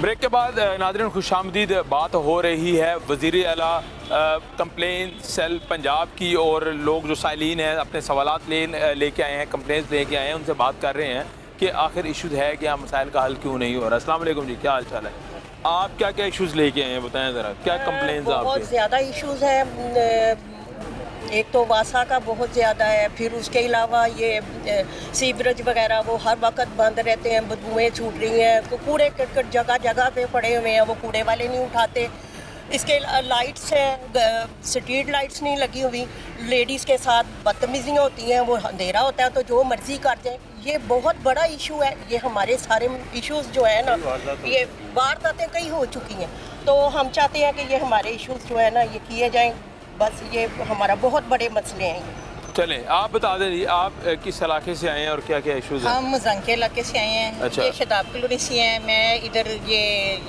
Break के बाद नाज़रीन खुशामदीद बात हो रही है वज़ीर आला कंप्लेन सेल पंजाब की, और लोग जो साइलिन हैं अपने सवालात लेके आए हैं, कंप्लेंट्स लेके आए हैं, उनसे बात कर रहे हैं कि आखिर इशूज़ है क्या, मसाइल का हल क्यों नहीं हो रहा। अस्सलाम वालेकुम जी, क्या हाल चाल है? आप क्या क्या इशूज़ लेके आए हैं, बताएं ज़रा, क्या कंप्लेंट्स आपके? बहुत ज़्यादा इश्यूज़ हैं। एक तो वासा का बहुत ज़्यादा है, फिर उसके अलावा ये सीवरेज वगैरह वो हर वक्त बंद रहते हैं, बदबूएँ छूट रही हैं, तो कूड़े कटकट जगह जगह पे पड़े हुए हैं, वो कूड़े वाले नहीं उठाते। इसके लाइट्स हैं, स्ट्रीट लाइट्स नहीं लगी हुई, लेडीज़ के साथ बदतमीजियाँ होती हैं, वो अंधेरा होता है तो जो मर्ज़ी कर जाए। ये बहुत बड़ा इशू है। ये हमारे सारे इश्यूज़ जो है ना, ये वारदातें कई हो चुकी हैं, तो हम चाहते हैं कि ये हमारे इश्यूज़ जो है ना ये किए जाएँ। बस ये हमारा बहुत बड़े मसले हैं। चलें आप बता दें, आप किस इलाके से आए हैं और क्या क्या इशूज़ हैं? हम मजांग के इलाके से आए हैं। अच्छा। ये शताब कॉलोनी से हैं। मैं इधर ये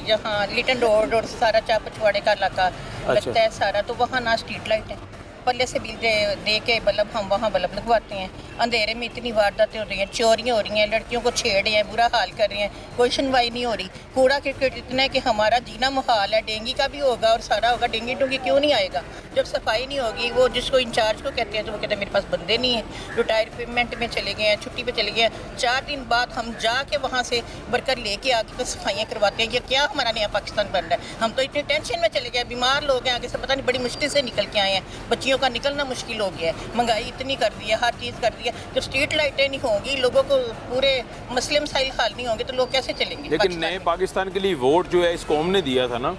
यहाँ लिटन रोड और सारा चाप पछवाड़े का इलाका लगता है सारा, तो वहाँ ना स्ट्रीट लाइट है, पल्ले से बिल दे के बल्ब हम वहाँ बल्ब लगवाते हैं। अंधेरे में इतनी वारदातें हो रही हैं, चोरियाँ हो रही हैं, लड़कियों को छेड़ रहे हैं, बुरा हाल कर रहे हैं, कोई सुनवाई नहीं हो रही। कूड़ा क्रिकेट इतना है कि हमारा जीना मुहाल है। डेंगू का भी होगा और सारा होगा, डेंगू डूंगी क्यों नहीं आएगा जब सफाई नहीं होगी। वो जिसको इंचार्ज को कहते हैं तो वो कहते हैं मेरे पास बंदे नहीं हैं, रिटायरमेंट में चले गए हैं, छुट्टी पे चले गए हैं। 4 दिन बाद हम जाके वहाँ से वर्कर लेके आके तो सफाइयाँ करवाते हैं। ये क्या हमारा नया पाकिस्तान बन रहा है? हम तो इतने टेंशन में चले गए, बीमार लोग हैं, आगे से पता नहीं बड़ी मुश्किल से निकल के आए हैं, बच्चियों का निकलना मुश्किल हो गया है, महंगाई इतनी कर दी है, हर चीज़ कर दी है। जब स्ट्रीट लाइटें नहीं होंगी, लोगों को पूरे मसले मसाइल हल नहीं होंगे तो लोग कैसे चलेंगे? लेकिन नए पाकिस्तान के लिए वोट जो है इस कौम ने दिया था ना,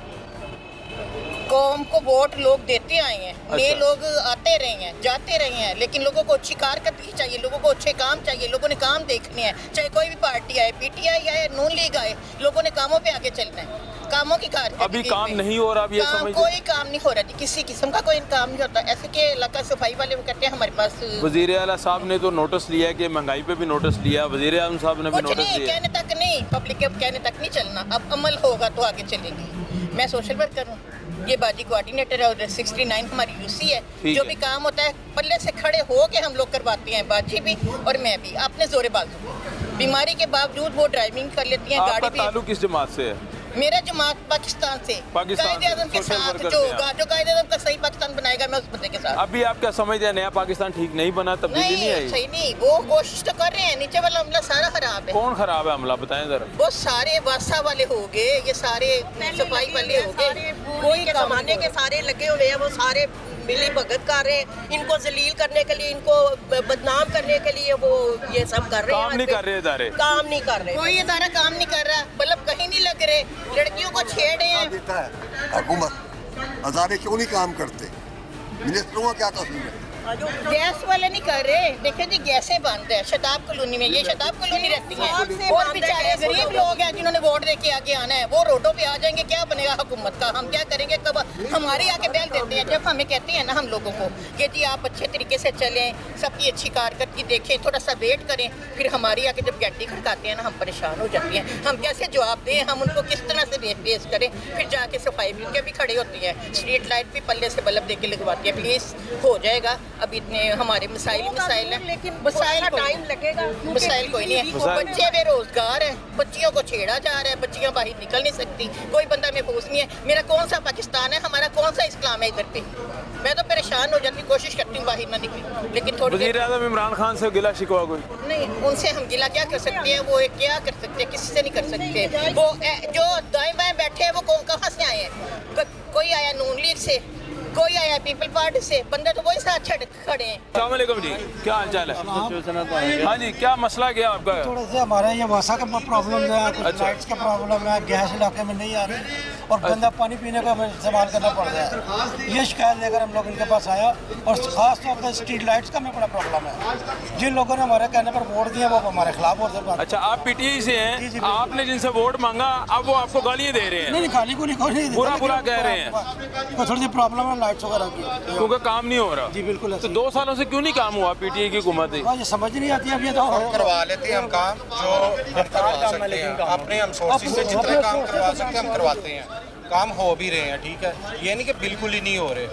कौम को वोट लोग देते आए हैं। नए लोग आते रहे हैं, जाते रहे हैं, लेकिन लोगों को अच्छी कारकर्दगी चाहिए, लोगों को अच्छे काम चाहिए, लोगों ने काम देखने हैं। चाहे कोई भी पार्टी आए, पीटीआई आए, नून लीग आए, लोगों ने कामों पे आगे चलना है, कामों की कारकर्दगी। अभी काम नहीं हो रहा, अब ये समझ कोई काम नहीं हो रहा जी, किसी किस्म का कोई काम नहीं होता। ऐसे के इलाका सफाई वाले वो कहते हैं हमारे पास। वज़ीर आला साहब ने तो नोटिस लिया है कि महंगाई पे भी नोटिस लिया, वज़ीर आज़म साहब ने भी कुछ नोटिस नहीं, लिया। कहने तक नहीं, पब्लिक के कहने तक नहीं चलना, अब अमल होगा तो आगे चलेंगे। मैं सोशल वर्कर हूँ, ये बाजी कोऑर्डिनेटर है, और 69 हमारी यूसी है। जो भी काम होता है पल्ले से खड़े हो के हम लोग करवाते हैं, बाजी भी और मैं भी अपने जोरे बाजू। बीमारी के बावजूद वो ड्राइविंग कर लेती हैं, गाड़ी भी। ताल्लुक किस जमात से है? मेरा जमात पाकिस्तान से, कायदे-आज़म के साथ जो होगा, जो कायदे-आज़म का सही पाकिस्तान बनाएगा, मैं उस बंदे के साथ। अभी आप क्या समझते हैं, नया पाकिस्तान ठीक नहीं बना, तब्दीली नहीं आई? सही नहीं, वो कोशिश तो कर रहे हैं, नीचे वाला अमला सारा खराब है। कौन खराब है अमला, बताएं जरा। वो सारे वासा वाले हो गए, ये सारे सफाई वाले हो गए, कोई जमाने के सारे लगे हुए हैं, वो सारे मिली भगत कर रहे हैं, इनको जलील करने के लिए, इनको बदनाम करने के लिए वो ये सब कर रहे हैं। काम नहीं कर रहे इदारे, काम नहीं कर रहे, कोई इदारा काम नहीं कर रहा, बल्ब कहीं नहीं लग रहे, लड़कियों को छेड़ रहे हैं। देता है हुकूमत, हजारे क्यों नहीं काम करते? मिनिस्टरों का क्या तस्वीर है? गैस वाले नहीं कर रहे। देखिए जी, गैसें बंद है शताब कॉलोनी में, ये शताब कॉलोनी रहती है, और बेचारे गरीब लोग हैं जिन्होंने वोट दे के आगे आना है, वो रोडों पे आ जाएंगे। क्या बनेगा हुकूमत का? हम क्या करेंगे? कब हमारे आके बैल देते हैं, जब हमें कहते हैं ना हम लोगों को कि जी आप अच्छे तरीके से चलें, सबकी अच्छी कारकर्दगी देखें, थोड़ा सा वेट करें, फिर हमारी आके जब गड्डी खड़काते हैं ना, हम परेशान हो जाते हैं। हम कैसे जवाब दें, हम उनको किस तरह से पेश करें? फिर जाके सफाई भी भी खड़ी होती है, स्ट्रीट लाइट भी पल्ले से बल्ब दे के लगवाती है। प्लीज़ हो जाएगा, अब इतने हमारे मसाइल हैं, लेकिन मसाइल टाइम लगेगा, मसाइल कोई नहीं है। बच्चे बेरोजगार हैं, बच्चियों को छेड़ा जा रहा है, बच्चियां बाहर निकल नहीं सकती, कोई बंदा महफूज नहीं है। मेरा कौन सा पाकिस्तान है, हमारा कौन सा इस्लाम है इधर पे? मैं तो परेशान हो जाती, कोशिश करती हूँ बाहर ना निकलूं, लेकिन थोड़ी वज़ीर आज़म इमरान खान से गिला शिकवा कोई नहीं, उनसे हम गिला क्या कर सकते हैं? वो क्या कर सकते हैं? किसी से नहीं कर सकते। वो जो दाएं बाएं बैठे हैं वो कहाँ से आए हैं? कोई आया नून लीग से, कोई आया पीपल पार्टी से, बंदे तो वही साथ खड़े हैं। अस्सलाम वालेकुम जी, क्या हाल चाल है? हाँ जी, क्या मसला क्या आपका? थोड़े से हमारे ये वासा का प्रॉब्लम है, कुछ लाइट्स का प्रॉब्लम है, गैस इलाके में नहीं आ रही और गंदा पानी पीने का हमें इस्तेमाल करना पड़ रहा है। ये शिकायत लेकर हम लोग इनके पास आया, और खास तौर पर स्ट्रीट लाइट्स का हमें बड़ा प्रॉब्लम है। जिन लोगों ने हमारे कहने पर वोट दिए वो हमारे खिलाफ वोट दे। अच्छा, आप पीटीआई से हैं, आपने जिनसे वोट मांगा अब वो आपको गालियाँ दे रहे हैं? नहीं, खाली को नहीं, बुरा कह रहे हैं, थोड़ी सी प्रॉब्लम है लाइट्स वगैरह की, क्योंकि काम नहीं हो रहा। जी बिल्कुल। तो 2 सालों से क्यों नहीं काम हुआ पीटीआई की हुकूमत? ये समझ नहीं आती है। अब ये तो करवा लेते हैं हम काम जो हम करवा सकते हैं, अपने हम सोर्सेज से जितने काम करवा सकते हैं हम करवाते हैं, काम हो भी रहे हैं। ठीक है, ये नहीं कि बिल्कुल ही नहीं हो रहे।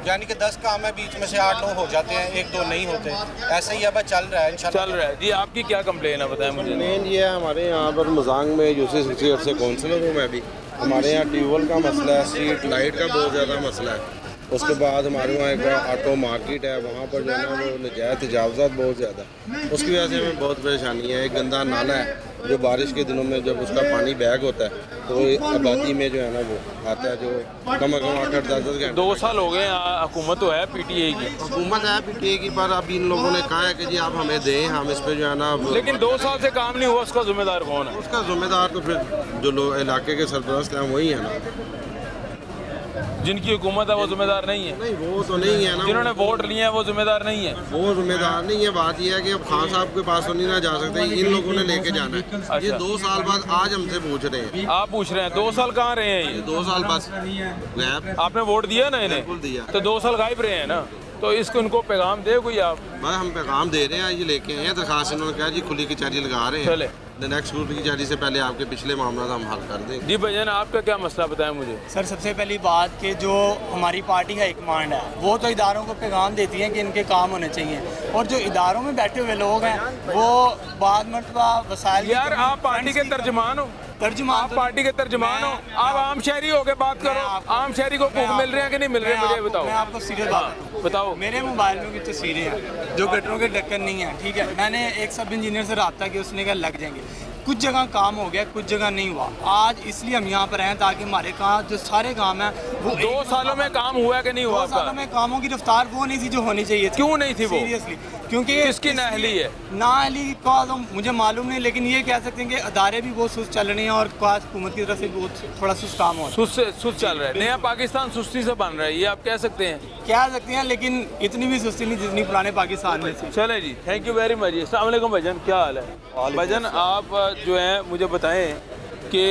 यानी कि 10 काम है, बीच में से 8-9 हो जाते हैं, 1-2 नहीं होते। ऐसे ही अब चल रहा है इंशाल्लाह। चल रहा है जी। आपकी क्या कंप्लेन है बताएं मुझे। मेन ये है हमारे यहाँ पर मजांग में यूसी 68 से काउंसलर हूँ मैं भी। हमारे यहाँ ट्यूबवेल का मसला है, स्ट्रीट लाइट का बहुत ज़्यादा मसला है। उसके बाद हमारे वहाँ एक ऑटो मार्केट है, वहाँ पर जो है ना वो नजायज़ तजावज़ात बहुत ज़्यादा, उसकी वजह से हमें बहुत परेशानी है। एक गंदा नाला है जो बारिश के दिनों में जब उसका पानी बैग होता है तो आबादी में जो है ना वो आता है, जो कम अज़ कम 8-10 घंटे। 2 साल हो गए हुकूमत तो है पीटीआई की। हुकूमत है पीटीआई की, पर अब इन लोगों ने कहा है कि जी आप हमें दें, हम इस पर जो है ना लेकिन 2 साल से काम नहीं हुआ, उसका जिम्मेदार कौन है? उसका जिम्मेदार तो फिर जो लोग इलाके के सरपरस्त हैं वही है ना। जिनकी हुकूमत है वो जिम्मेदार नहीं है? नहीं वो तो नहीं है ना, जिन्होंने वोट लिए हैं वो जिम्मेदार नहीं है। वो जिम्मेदार नहीं है। बात यह है कि अब खान साहब के पास तो नहीं ना जा सकते, इन लोगों ने लेके जाना है। ये 2 साल बाद आज हमसे पूछ रहे हैं। आप पूछ रहे हैं 2 साल कहाँ रहे हैं ये? 2 साल बस गैप। आपने वोट दिया ना इन्हें? बिल्कुल दिया। तो 2 साल गायब रहे हैं ना, तो इसको इनको पैगाम दे कोई आप। भाई हम पैगाम दे रहे हैं, ये लेके आए हैं दरखास्त। इन्होंने कहा जी खुली कचहरी लगा रहे हैं, चले नेक्स्ट खुली कचहरी से पहले आपके पिछले मामला हम हल कर देंगे। जी भजन आपका क्या मसला बताएं मुझे। सर सबसे पहली बात कि जो हमारी पार्टी हाई कमांड है वो तो इदारों को पैगाम देती है कि इनके काम होने चाहिए, और जो इदारों में बैठे हुए लोग हैं वो बाद मरतबा वसाइल। यार आप पार्टी के तर्जमान हो, तर्जुमान आप पार्टी के तर्जमान हो, आप आम शहरी होकर बात करो। आम शहरी को भूख मिल रहे हैं कि नहीं मिल रहे, मुझे बताओ। मैं आपको सीरियस बात बताओ। मेरे मोबाइल में भी तस्वीरें हैं जो गटरों के ढक्कन नहीं है, ठीक है। मैंने एक सब इंजीनियर से रब्ता किया, उसने कहा लग जाएंगे। कुछ जगह काम हो गया, कुछ जगह नहीं हुआ। आज इसलिए हम यहाँ पर हैं ताकि हमारे काम जो सारे काम हैं वो 2 सालों में काम हुआ कि नहीं हुआ? 2 सालों में कामों की रफ्तार वो नहीं थी जो होनी चाहिए थी। क्यों नहीं थी वो? सीरियसली क्योंकि किसकी नाअहली है? नाअहली का तो मुझे मालूम नहीं, लेकिन ये कह सकते हैं कि अदारे भी बहुत सुस्त चल रहे हैं और हुकूमत की तरफ से बहुत थोड़ा सुस्त काम हो रहा है। सुस्त चल रहा है। नया पाकिस्तान सुस्ती से बन रहा है, ये आप कह सकते हैं? कह सकते हैं, लेकिन इतनी भी सुस्ती नहीं जितनी पुराने पाकिस्तान में थी। चले जी, थैंक यू वेरी मच। अस्सलाम वालेकुम भजन, क्या हाल है? भजन आप जो हैं मुझे बताएं कि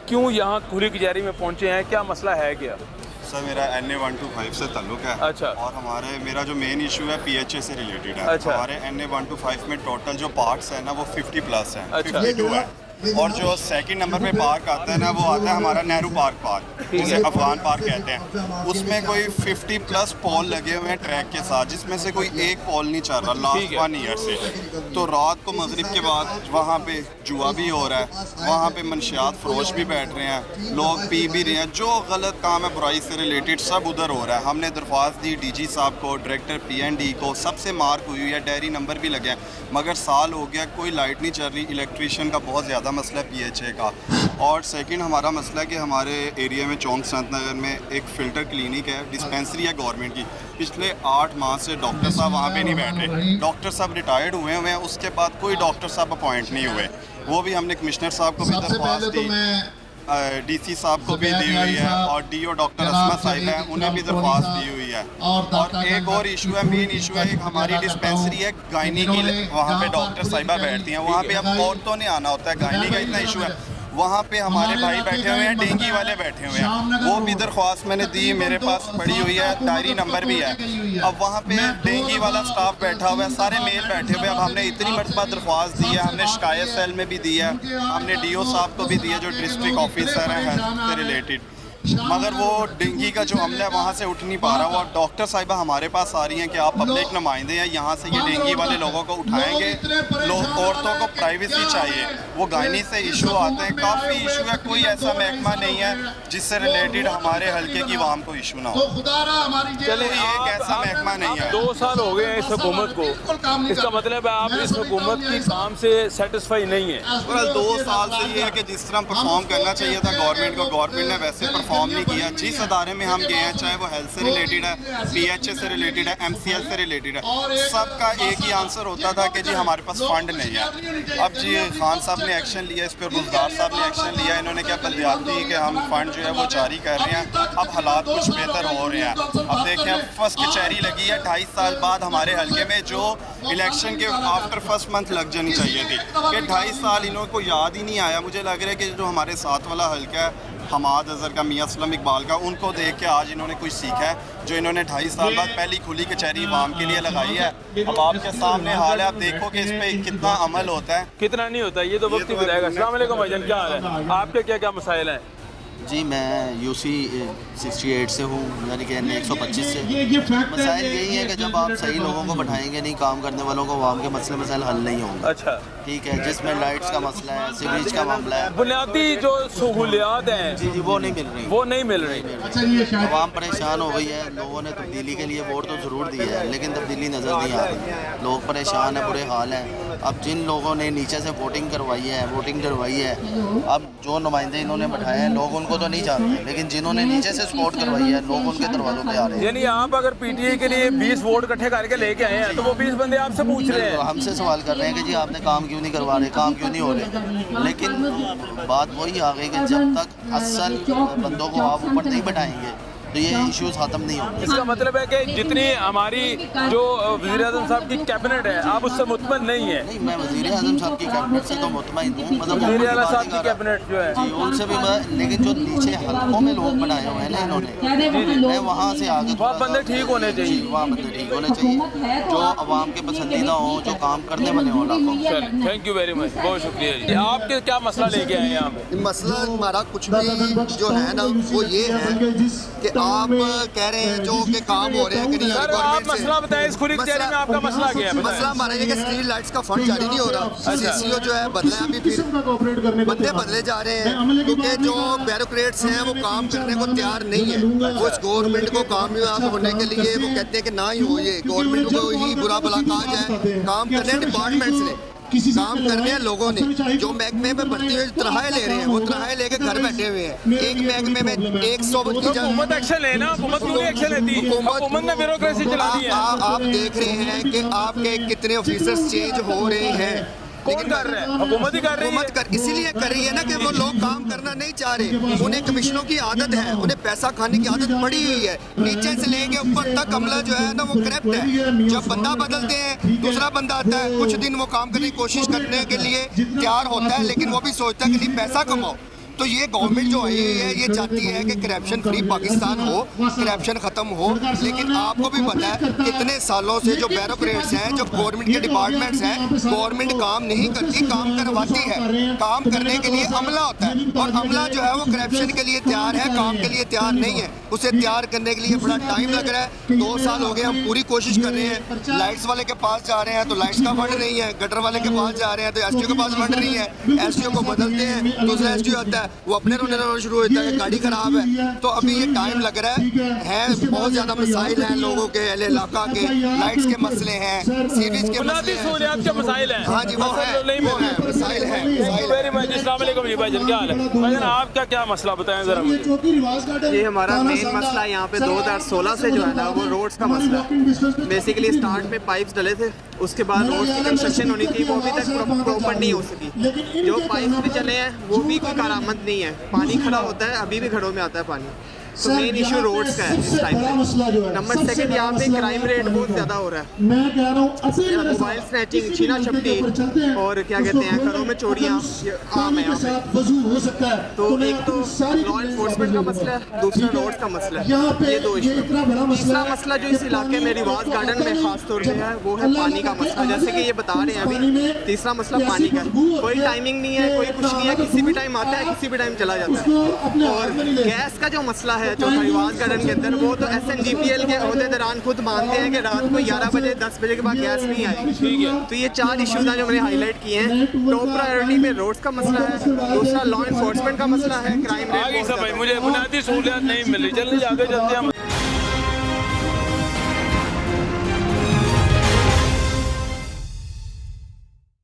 क्यों यहाँ खुली कचहरी में पहुँचे हैं, क्या मसला है क्या? सर मेरा NA 125 से ताल्लुक है। अच्छा। और मेरा जो मेन इशू है PHA से रिलेटेड है। अच्छा। हमारे NA 125 में टोटल जो पार्क्स है ना वो 50+ हैं। अच्छा। 52 है। और जो सेकंड नंबर पे पार्क आता है ना वो आता है हमारा नेहरू पार्क, जिसे अफगान पार्क कहते हैं। उसमें कोई 50+ पोल लगे हुए हैं ट्रैक के साथ, जिसमें से कोई एक पोल नहीं चल रहा लास्ट 1 ईयर से। तो रात को मगरिब के बाद वहाँ पे जुआ भी हो रहा है, वहाँ पे मनशियात फरोश भी बैठ रहे हैं, लोग पी भी रहे हैं। जो गलत काम है बुराई से रिलेटेड सब उधर हो रहा है। हमने दरख्वास्त दी DG साहब को, डायरेक्टर PND को, सबसे मार्क हुई है, डायरी नंबर भी लगे हैं, मगर साल हो गया कोई लाइट नहीं चल रही। इलेक्ट्रीशियन का बहुत ज़्यादा मसला है PHA का। और सेकंड हमारा मसला है कि हमारे एरिया में चौंक संत नगर में एक फ़िल्टर क्लिनिक है, डिस्पेंसरी है गवर्नमेंट की। पिछले 8 माह से डॉक्टर साहब वहाँ पे नहीं बैठे। डॉक्टर साहब रिटायर्ड हुए हैं, उसके बाद कोई डॉक्टर साहब अपॉइंट नहीं हुए। वो भी हमने कमिश्नर साहब को भी दरख्वास्त दी, DC साहब को भी दी हुई है, और DO डॉक्टर असमा साहिब हैं उन्हें भी दरख्वास्त दी हुई है। और एक और इशू है, मेन इशू है, एक हमारी डिस्पेंसरी है गायनी की, वहाँ पे डॉक्टर साहिबा बैठती हैं, वहाँ पे अब औरतों ने आना होता है। गायनी का इतना इशू है, वहाँ पे हमारे भाई बैठे हुए हैं, डेंगी वाले बैठे हुए हैं। वो भी दरख्वास्त मैंने दी, मेरे पास पड़ी हुई है, डायरी नंबर भी है। अब वहाँ पे डेंगी वाला स्टाफ बैठा हुआ है, सारे मेल बैठे हुए हैं। अब हमने इतनी मरतबा दरख्वास्त दी है, हमने शिकायत सेल में भी दी है, हमने DO साहब को भी दी है जो डिस्ट्रिक्ट ऑफिसर हैं हेल्थ से रिलेटेड, मगर वो डेंगी का जो हमला है वहाँ से उठ नहीं पा रहा। वो डॉक्टर साहिबा हमारे पास आ रही हैं कि आप पब्लिक नुमाइंदे हैं, यहाँ से ये डेंगी वाले लोगों को उठाएंगे। लोग औरतों को प्राइवेसी चाहिए, वो गायनी से इशू आते हैं, काफ़ी इशू है। कोई ऐसा महकमा नहीं है जिससे रिलेटेड हमारे हल्के की आवाम को इशू ना हो। चले ये एक ऐसा महकमा नहीं है। 2 साल हो गए इस हुकूमत को, इसका मतलब है आप इस हुकूमत की काम से सेटिस्फाई नहीं है? 2 साल से ये है कि जिस तरह परफॉर्म करना चाहिए था गवर्नमेंट को, गवर्नमेंट ने वैसे परफॉर्म नहीं किया। जिस अदारे में हम गए हैं, चाहे वो हेल्थ से रिलेटेड है, PHA से रिलेटेड है, MCL से रिलेटेड है, सबका एक ही आंसर होता था कि जी हमारे पास फंड नहीं है। अब जी खान साहब ने एक्शन लिया, इस पर गुलजार साहब ने एक्शन लिया, इन्होंने क्या बल्दियाती कि हम फंड जो है वो जारी कर रहे हैं। अब हालात कुछ बेहतर हो रहे हैं। अब देखें फर्स्ट कचहरी लगी है 2.5 साल बाद हमारे हल्के में, जो इलेक्शन के आफ्टर फर्स्ट मंथ लग जानी चाहिए थी, कि 2.5 साल इन्हों को याद ही नहीं आया। मुझे लग रहा है कि जो हमारे साथ वाला हल्का है हमाद अजहर का, मियां असलम इकबाल का, उनको देख के आज इन्होंने कुछ सीखा है, जो इन्होंने 2.5 साल बाद पहली खुली कचहरी आवाम के लिए लगाई है। अब आपके सामने हाल है, आप देखो कि इस पे कितना अमल होता है, कितना नहीं होता, ये तो वक्त ही बताएगा। अस्सलाम वालेकुम भाईजान, क्या हाल है? आपके क्या क्या मसाइल हैं? जी मैं यूसी 68 से हूँ, यानी कि 125 से। मसाइल यही है कि जब आप सही लोगों को बैठाएंगे नहीं, काम करने वालों को, आवाम के मसले मसाइल हल नहीं होंगे। अच्छा, ठीक है, जिसमें लाइट्स का मसला है, सीवरेज का मामला है, बुनियादी जो सहूलियात हैं जी जी वो नहीं मिल रही, वो नहीं मिल रही। आवाम परेशान हो गई है। लोगों ने तब्दीली के लिए वोट तो ज़रूर दिया है, लेकिन तब्दीली नज़र नहीं आ रही। लोग परेशान हैं, बुरे हाल हैं। अब जिन लोगों ने नीचे से वोटिंग करवाई है, अब जो नुमाइंदे इन्होंने बैठाए हैं, लोग उनको तो नहीं जानते, लेकिन जिन्होंने नीचे से सपोर्ट करवाई है, लोग उनके दरवाजों पे आ रहे हैं। यानी आप अगर पीटीए के लिए 20 वोट इकट्ठे करके लेके आए हैं, तो वो 20 बंदे आपसे पूछ रहे हैं, हमसे सवाल कर रहे हैं कि जी आपने काम क्यों नहीं करवा रहे, काम क्यों नहीं हो रहे। लेकिन बात वही आ गई कि जब तक असल बंदों को आप ऊपर नहीं बैठाएंगे तो ये इश्यूज खत्म नहीं होंगे। इसका मतलब है कि जितनी हमारी जो वज़ीर-ए-आज़म साहब की कैबिनेट है, आप उससे मुतमईन नहीं है? नहीं, मैं वज़ीर-ए-आज़म साहब की कैबिनेट से तो मुतमईन हूँ, मतलब वज़ीर-ए-आला साहब की कैबिनेट जो है जी उनसे भी मैं, लेकिन जो नीचे हलकों में लोग बनाए हुए हैं ना इन्होंने, मैं वहाँ से आगे वहाँ बंदे ठीक होने चाहिए, वहाँ बंदे ठीक होने चाहिए जो आवाम के पसंदीदा हों, जो काम करने वाले हों लाखों। थैंक यू वेरी मच, बहुत शुक्रिया जी। आपके क्या मसला लेके आए हैं यहाँ पे? मसला हमारा कुछ भी जो है ना वो ये है कि आप कह रहे हैं जो कि काम हो रहे हैं कि नहीं, सर आप मसला बताएं, इस खुली कचहरी में आपका मसला क्या है? मसला हमारा ये कि स्ट्रीट लाइट्स का फंड जारी नहीं हो रहा। सीसीओ जो है बदले, अभी फिर बंदे बदले जा रहे हैं, क्योंकि जो ब्यूरोक्रेट्स हैं वो काम करने को तैयार नहीं है। वो इस गवर्नमेंट को कामयाब होने के लिए वो कहते हैं कि ना ही हो, ये गवर्नमेंट को ही बुरा भला कहा जाए। काम करने डिपार्टमेंट्स ने काम करने हैं, लोगों ने जो महकमे में भर्ती हुए तनख्वाहें ले रहे हैं, वो तनख्वाहें लेके घर बैठे हुए हैं। एक महकमे में 100 की हुकूमत एक्शन लेना, हुकूमत क्यों नहीं एक्शन लेती? हुकूमत ने ब्यूरोक्रेसी चला दी है। आप देख रहे हैं कि आपके कितने ऑफिसर्स चेंज हो रहे हैं। कौन कर रहा है? हुकूमत ही कर रही है। इसीलिए कर रही है ना कि वो लोग काम करना नहीं चाह रहे। उन्हें कमीशनों की आदत है, उन्हें पैसा खाने की आदत पड़ी हुई है। नीचे से लेके ऊपर तक अमला जो है ना वो करप्ट है। जब बंदा बदलते हैं, दूसरा बंदा आता है, कुछ दिन वो काम करने की कोशिश करने के लिए तैयार होता है, लेकिन वो भी सोचता है कि नहीं पैसा कमाओ। तो ये गवर्नमेंट जो है ये चाहती है कि करप्शन फ्री पाकिस्तान हो, करप्शन ख़त्म हो। लेकिन आपको भी पता है कितने सालों से जो ब्यूरोक्रेट्स हैं, जो गवर्नमेंट के डिपार्टमेंट्स हैं, गवर्नमेंट काम नहीं करती, काम करवाती है। काम करने के लिए अमला होता है, और अमला जो है वो करप्शन के लिए तैयार है, काम के लिए तैयार नहीं है। उसे तैयार करने के लिए बड़ा टाइम लग रहा है। 2 साल हो गए, हम पूरी कोशिश कर रहे हैं। लाइट्स वाले के पास जा रहे हैं तो लाइट्स का फंड नहीं है, गटर वाले के पास जा रहे हैं तो एसटीओ के पास फंड नहीं है। एसटीओ को बदलते हैं, दूसरा एसटीओ आता है, वो अपने रोने शुरू होता है, गाड़ी खराब है। तो अभी ये टाइम लग रहा है बहुत ज्यादा मसाइल हैं लोगों के, अहले इलाका के, लाइट्स के मसले हैं, सीरीज के मसले हैं। हाँ जी, वो है, मसाइल है। वेरी मच, अस्सलाम वालेकुम जी भाईजान, क्या हाल है? भाईजान आपका क्या मसला बताएं जरा मुझे। ये हमारा मेन मसला यहाँ पे 2016 से जो है ना वो रोड्स का मसला। बेसिकली स्टार्ट में पाइप्स डले थे, उसके बाद रोड्स की कंस्ट्रक्शन होनी थी, वो अभी तक प्रॉपर नहीं हो सकी। जो पाइप्स भी चले हैं वो भी कोई करामत नहीं है, पानी खड़ा होता है, अभी भी घरों में आता है पानी। तो मेन इशू रोड्स का है इस टाइम पे। नंबर 2 यहाँ पे क्राइम रेट बहुत ज़्यादा हो रहा है। मोबाइल स्नैचिंग, छीना झपटी और क्या कहते हैं घरों में चोरियाँ आम है यहाँ पे। तो एक तो लॉ इन्फोर्समेंट का मसला है, दूसरा रोड्स का मसला है, ये 2 इशू। तीसरा मसला जो इस इलाके में रिवाज गार्डन में खास तौर पर है वो है पानी का मसला। जैसे कि ये बता रहे हैं अभी, तीसरा मसला पानी का। कोई टाइमिंग नहीं है, कोई कुछ नहीं है, किसी भी टाइम आता है, किसी भी टाइम चला जाता है। और गैस का जो मसला है जो रिवाज गार्डन के अंदर, वो तो SNGPL के अहदे दौरान खुद मानते हैं कि रात को 11 बजे 10 बजे के बाद गैस नहीं आएगी। ठीक है, तो ये 4 इश्यूज हैं जो मैंने हाईलाइट किए हैं। टॉप प्रायोरिटी में रोड्स का मसला है, दूसरा लॉ इन्फोर्समेंट का मसला है, क्राइम रेट। मुझे बुनियादी सहूलियत नहीं मिली, जल्दी आगे चलते हैं।